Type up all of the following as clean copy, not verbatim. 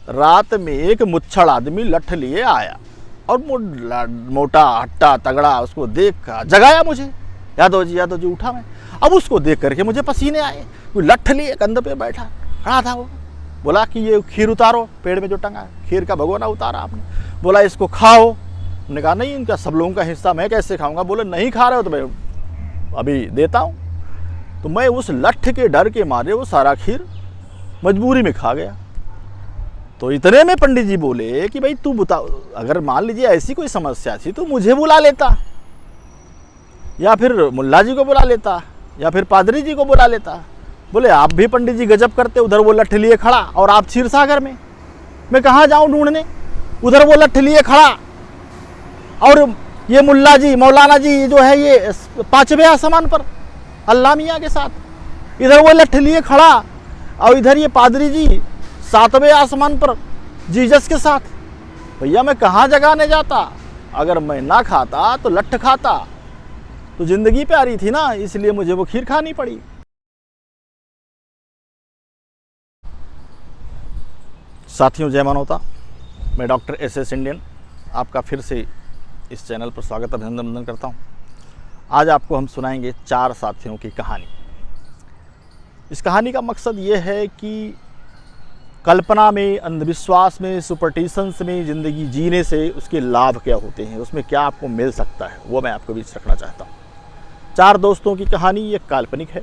रात में एक मुच्छड़ आदमी लठ लिए आया और मोटा हट्टा तगड़ा, उसको देख कर जगाया मुझे। यादव जी उठा मैं। अब उसको देख करके मुझे पसीने आए। कोई लठ लिए कंधे पे बैठा खड़ा था वो। बोला कि ये खीर उतारो, पेड़ में जो टंगा है खीर का भगोना उतारा आपने। बोला इसको खाओ। हमने कहा नहीं, इनका सब लोगों का हिस्सा मैं कैसे खाऊंगा। बोले नहीं खा रहे हो तो मैं अभी देता हूँ। तो मैं उस लठ के डर के मारे वो सारा खीर मजबूरी में खा गया। तो इतने में पंडित जी बोले कि भाई तू बता, अगर मान लीजिए ऐसी कोई समस्या थी तो मुझे बुला लेता, या फिर मुल्ला जी को बुला लेता, या फिर पादरी जी को बुला लेता। बोले आप भी पंडित जी गजब करते, उधर वो लठ लिए खड़ा और आप क्षीर सागर में, मैं कहाँ जाऊँ ढूंढने। उधर वो लठ लिए खड़ा और ये मुल्ला जी मौलाना जी जो है ये 5वें आसमान पर अल्लाह मियाँ के साथ, इधर वो लठ लिए खड़ा और इधर ये पादरी जी 7वें आसमान पर जीसस के साथ। भैया मैं कहाँ जगाने जाता। अगर मैं ना खाता तो लठ खाता तो जिंदगी प्यारी थी ना, इसलिए मुझे वो खीर खानी पड़ी। साथियों जय मानवता, मैं डॉक्टर एस इंडियन आपका फिर से इस चैनल पर स्वागत अभिनंदन करता हूं। आज आपको हम सुनाएंगे 4 साथियों की कहानी। इस कहानी का मकसद ये है कि कल्पना में, अंधविश्वास में, सुपरस्टिशंस में ज़िंदगी जीने से उसके लाभ क्या होते हैं, उसमें क्या आपको मिल सकता है, वो मैं आपको बीच रखना चाहता हूँ। 4 दोस्तों की कहानी ये काल्पनिक है।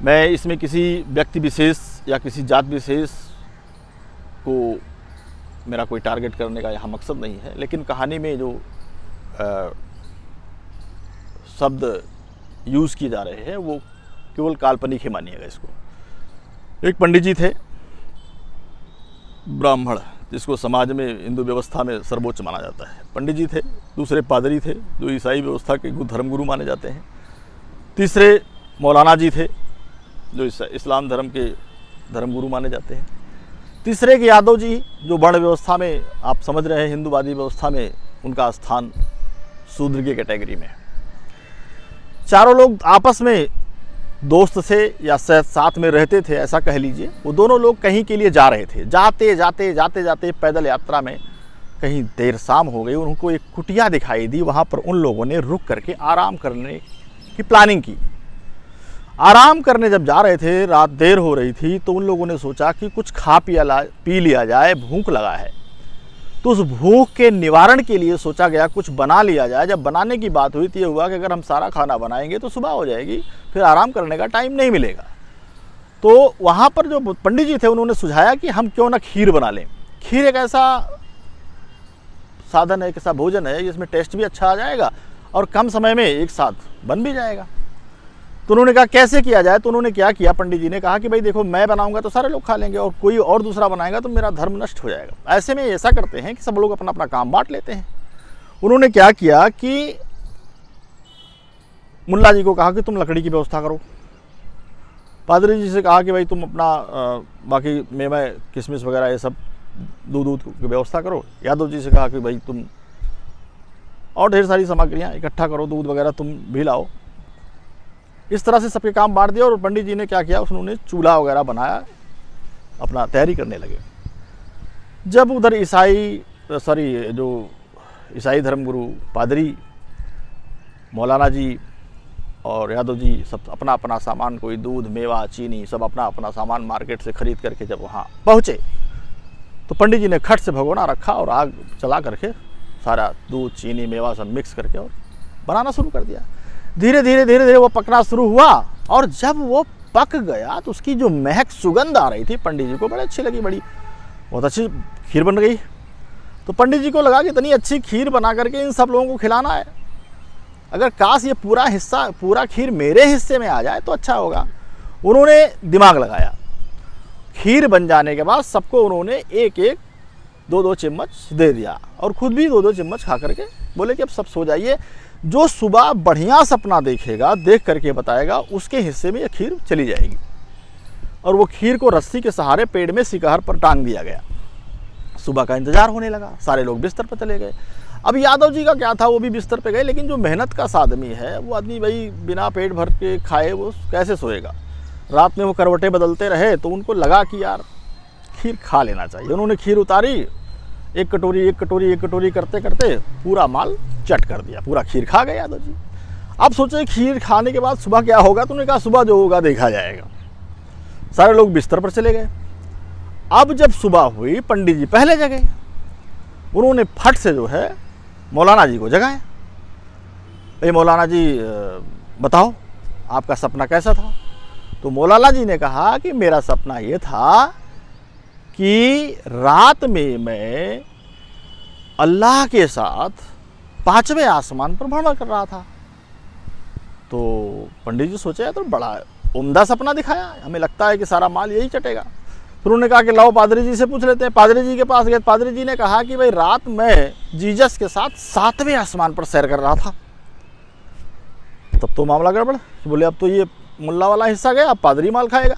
मैं इसमें किसी व्यक्ति विशेष या किसी जात विशेष को मेरा कोई टारगेट करने का यहाँ मकसद नहीं है, लेकिन कहानी में जो शब्द यूज़ किए जा रहे हैं वो केवल काल्पनिक ही मानिएगा इसको। एक पंडित जी थे, ब्राह्मण, जिसको समाज में, हिंदू व्यवस्था में सर्वोच्च माना जाता है, पंडित जी थे। दूसरे पादरी थे जो ईसाई व्यवस्था के धर्मगुरु माने जाते हैं। तीसरे मौलाना जी थे जो इस्लाम धर्म के धर्मगुरु माने जाते हैं। तीसरे के यादव जी जो वर्ण व्यवस्था में, आप समझ रहे हैं, हिंदूवादी व्यवस्था में उनका स्थान शूद्र की कैटेगरी में। चारों लोग आपस में दोस्त थे या साथ में रहते थे, ऐसा कह लीजिए। वो दोनों लोग कहीं के लिए जा रहे थे। जाते जाते पैदल यात्रा में कहीं देर शाम हो गई। उनको एक कुटिया दिखाई दी। वहाँ पर उन लोगों ने रुक करके आराम करने की प्लानिंग की। आराम करने जब जा रहे थे, रात देर हो रही थी, तो उन लोगों ने सोचा कि कुछ खा पी लिया जाए, भूख लगा है। तो उस भूख के निवारण के लिए सोचा गया कुछ बना लिया जाए। जब बनाने की बात हुई तो ये हुआ कि अगर हम सारा खाना बनाएंगे तो सुबह हो जाएगी, फिर आराम करने का टाइम नहीं मिलेगा। तो वहाँ पर जो पंडित जी थे उन्होंने सुझाया कि हम क्यों ना खीर बना लें। खीर एक ऐसा साधन है, एक ऐसा भोजन है जिसमें टेस्ट भी अच्छा आ जाएगा और कम समय में एक साथ बन भी जाएगा। तो उन्होंने कहा कैसे किया जाए। तो उन्होंने क्या किया, पंडित जी ने कहा कि भाई देखो, मैं बनाऊंगा तो सारे लोग खा लेंगे और कोई और दूसरा बनाएगा तो मेरा धर्म नष्ट हो जाएगा। ऐसे में ऐसा करते हैं कि सब लोग अपना अपना काम बांट लेते हैं। उन्होंने क्या किया कि मुल्ला जी को कहा कि तुम लकड़ी की व्यवस्था करो। पादरी जी से कहा कि भाई तुम अपना बाकी मेवा, किशमिश वगैरह ये सब दूध की व्यवस्था करो। यादव जी से कहा कि भाई तुम और ढेर सारी सामग्रियाँ इकट्ठा करो, दूध वगैरह तुम भी लाओ। इस तरह से सबके काम बांट दिया। और पंडित जी ने क्या किया, उन्होंने चूल्हा वगैरह बनाया, अपना तैयारी करने लगे। जब उधर ईसाई धर्मगुरु, पादरी, मौलाना जी और यादव जी सब अपना अपना सामान, कोई दूध, मेवा, चीनी, सब अपना अपना सामान मार्केट से खरीद करके जब वहाँ पहुँचे तो पंडित जी ने खट से भगोना रखा और आग चला करके सारा दूध, चीनी, मेवा सब मिक्स करके और बनाना शुरू कर दिया। धीरे धीरे वो पकना शुरू हुआ और जब वो पक गया तो उसकी जो महक, सुगंध आ रही थी, पंडित जी को बड़ी अच्छी लगी। बहुत अच्छी खीर बन गई। तो पंडित जी को लगा कि इतनी अच्छी खीर बना करके इन सब लोगों को खिलाना है। अगर काश ये पूरा खीर मेरे हिस्से में आ जाए तो अच्छा होगा। उन्होंने दिमाग लगाया। खीर बन जाने के बाद सबको उन्होंने एक 2 चम्मच दे दिया और खुद भी 2 चम्मच खा करके बोले कि अब सब सो जाइए। जो सुबह बढ़िया सपना देखेगा, देख करके बताएगा, उसके हिस्से में ये खीर चली जाएगी। और वो खीर को रस्सी के सहारे पेड़ में सिकहर पर टांग दिया गया। सुबह का इंतजार होने लगा। सारे लोग बिस्तर पर चले गए। अब यादव जी का क्या था, वो भी बिस्तर पे गए, लेकिन जो मेहनत का आदमी है वो आदमी भाई बिना पेट भर के खाए वो कैसे सोएगा। रात में वो करवटें बदलते रहे तो उनको लगा कि यार खीर खा लेना चाहिए। उन्होंने खीर उतारी, एक कटोरी करते करते पूरा माल चट कर दिया, पूरा खीर खा गए यादव जी। अब सोचे खीर खाने के बाद सुबह क्या होगा, तो उन्होंने कहा सुबह जो होगा देखा जाएगा। सारे लोग बिस्तर पर चले गए। अब जब सुबह हुई, पंडित जी पहले जगे। उन्होंने फट से जो है मौलाना जी को जगाया। भाई मौलाना जी बताओ आपका सपना कैसा था? तो मौलाना जी ने कहा कि मेरा सपना ये था कि रात में मैं अल्लाह के साथ 5वें आसमान पर भ्रमण कर रहा था। तो पंडित जी सोचे तो बड़ा उम्दा सपना दिखाया, हमें लगता है कि सारा माल यही चटेगा। फिर उन्होंने कहा कि लाओ पादरी जी से पूछ लेते हैं। पादरी जी के पास गए। पादरी जी ने कहा कि भाई रात में जीसस के साथ 7वें आसमान पर सैर कर रहा था। तब तो मामला गड़बड़। बोले अब तो ये मुल्ला वाला हिस्सा गया, अब पादरी माल खाएगा।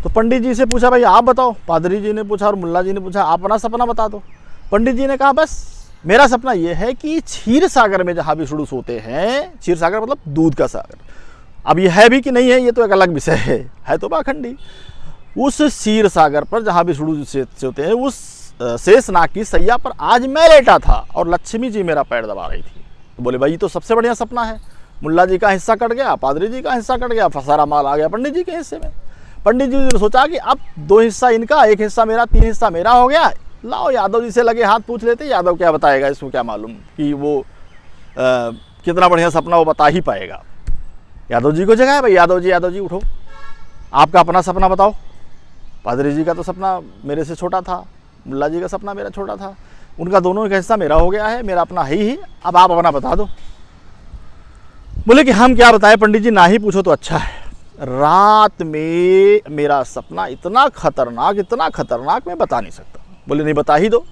तो पंडित जी से पूछा भाई आप बताओ। पादरी जी ने पूछा और मुल्ला जी ने पूछा आप अपना सपना बता दो। पंडित जी ने कहा बस मेरा सपना यह है कि क्षीर सागर में जहाँ विष्णु सोते हैं, क्षीर सागर मतलब दूध का सागर, अब ये है भी कि नहीं है ये तो एक अलग विषय है तो पाखंडी। उस क्षीर सागर पर जहाँ विष्णु सोते हैं, उस शेषनाग की सैया पर आज मैं लेटा था और लक्ष्मी जी मेरा पैर दबा रही थी। तो बोले भाई ये तो सबसे बढ़िया सपना है। मुल्ला जी का हिस्सा कट गया, पादरी जी का हिस्सा कट गया, सारा माल आ गया पंडित जी के हिस्से में। पंडित जी ने सोचा कि अब 2 हिस्सा इनका, 1 हिस्सा मेरा, 3 हिस्सा मेरा हो गया। लाओ यादव जी से लगे हाथ पूछ लेते, यादव क्या बताएगा, इसको क्या मालूम कि वो कितना बढ़िया सपना वो बता ही पाएगा। यादव जी को जगाया, भाई यादव जी उठो, आपका अपना सपना बताओ। पादरी जी का तो सपना मेरे से छोटा था, मुल्ला जी का सपना मेरा छोटा था, उनका दोनों का हिस्सा मेरा हो गया है, मेरा अपना है ही, अब आप अपना बता दो। बोले कि हम क्या बताएं पंडित जी, ना ही पूछो तो अच्छा है। रात में मेरा सपना इतना खतरनाक मैं बता नहीं सकता। बोले नहीं बता ही दो।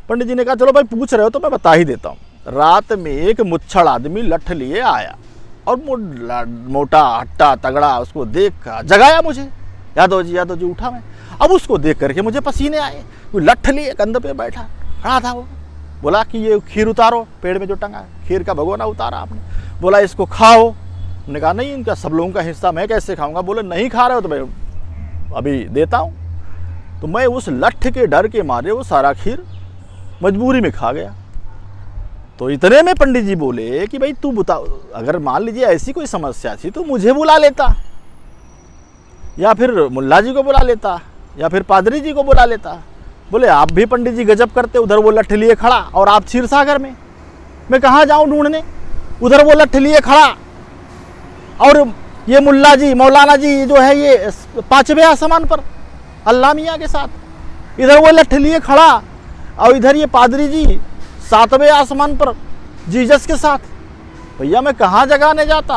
पंडित जी ने कहा चलो भाई पूछ रहे हो तो मैं बता ही देता हूँ। रात में एक मुच्छड़ आदमी लठ लिए आया और मोटा हट्टा तगड़ा, उसको देख जगाया मुझे। यादव जी उठा मैं। अब उसको देख करके मुझे पसीने आए। कोई लठ लिए कंधे पे बैठा खड़ा था। वो बोला कि ये खीर उतारो, पेड़ में जो टंगा है खीर का भगोना उतारा आपने, बोला इसको खाओ। हमने कहा नहीं इनका सब लोगों का हिस्सा मैं कैसे खाऊंगा। बोले नहीं खा रहे हो तो मैं अभी देता हूँ। तो मैं उस लठ के डर के मारे वो सारा खीर मजबूरी में खा गया। तो इतने में पंडित जी बोले कि भाई तू बता, अगर मान लीजिए ऐसी कोई समस्या थी तो मुझे बुला लेता, या फिर मुल्ला जी को बुला लेता, या फिर पादरी जी को बुला लेता। बोले आप भी पंडित जी गजब करते, उधर वो लठ लिए खड़ा और आप क्षीर सागर में, मैं कहाँ जाऊँ ढूंढने। उधर वो लठ लिए खड़ा और ये मुल्ला जी मौलाना जी जो है ये 5वें आसमान पर अल्लाह मियाँ के साथ, इधर वो लठ लिए खड़ा और इधर ये पादरी जी 7वें आसमान पर जीसस के साथ। भैया मैं कहाँ जगाने जाता,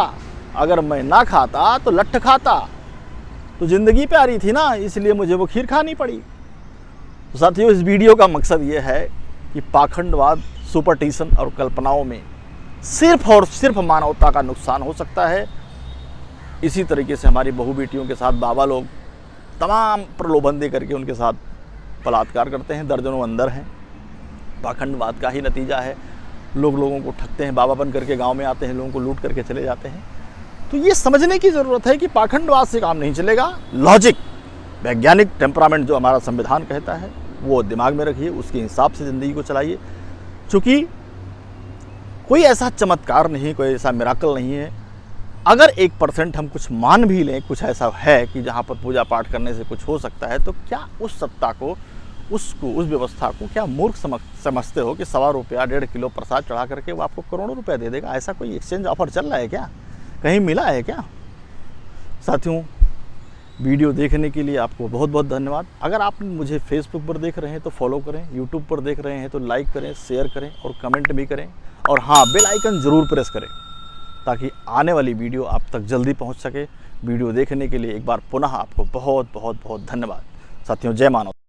अगर मैं ना खाता तो लठ खाता तो ज़िंदगी प्यारी थी ना, इसलिए मुझे वो खीर खानी पड़ी। तो साथियों इस वीडियो का मकसद ये है कि पाखंडवाद, सुपरस्टिशन और कल्पनाओं में सिर्फ और सिर्फ मानवता का नुकसान हो सकता है। इसी तरीके से हमारी बहू बेटियों के साथ बाबा लोग तमाम प्रलोभन दे करके उनके साथ बलात्कार करते हैं, दर्जनों अंदर हैं। पाखंडवाद का ही नतीजा है। लोगों को ठगते हैं, बाबा बन करके गांव में आते हैं, लोगों को लूट करके चले जाते हैं। तो ये समझने की ज़रूरत है कि पाखंडवाद से काम नहीं चलेगा। लॉजिक, वैज्ञानिक टेम्परामेंट जो हमारा संविधान कहता है वो दिमाग में रखिए, उसके हिसाब से ज़िंदगी को चलाइए। चूँकि कोई ऐसा चमत्कार नहीं, कोई ऐसा मिराकल नहीं है। अगर 1% हम कुछ मान भी लें, कुछ ऐसा है कि जहाँ पर पूजा पाठ करने से कुछ हो सकता है, तो क्या उस सत्ता को, उस व्यवस्था को क्या मूर्ख समझते हो कि ₹1.25 1.5 किलो प्रसाद चढ़ा करके वो आपको करोड़ों रुपए दे देगा? ऐसा कोई एक्सचेंज ऑफर चल रहा है क्या? कहीं मिला है क्या? साथियों वीडियो देखने के लिए आपको बहुत बहुत धन्यवाद। अगर आप मुझे फेसबुक पर देख रहे हैं तो फॉलो करें, यूट्यूब पर देख रहे हैं तो लाइक करें, शेयर करें और कमेंट भी करें। और हाँ, बेल आइकन ज़रूर प्रेस करें ताकि आने वाली वीडियो आप तक जल्दी पहुंच सके। वीडियो देखने के लिए एक बार पुनः आपको बहुत बहुत बहुत धन्यवाद। साथियों जय मानव।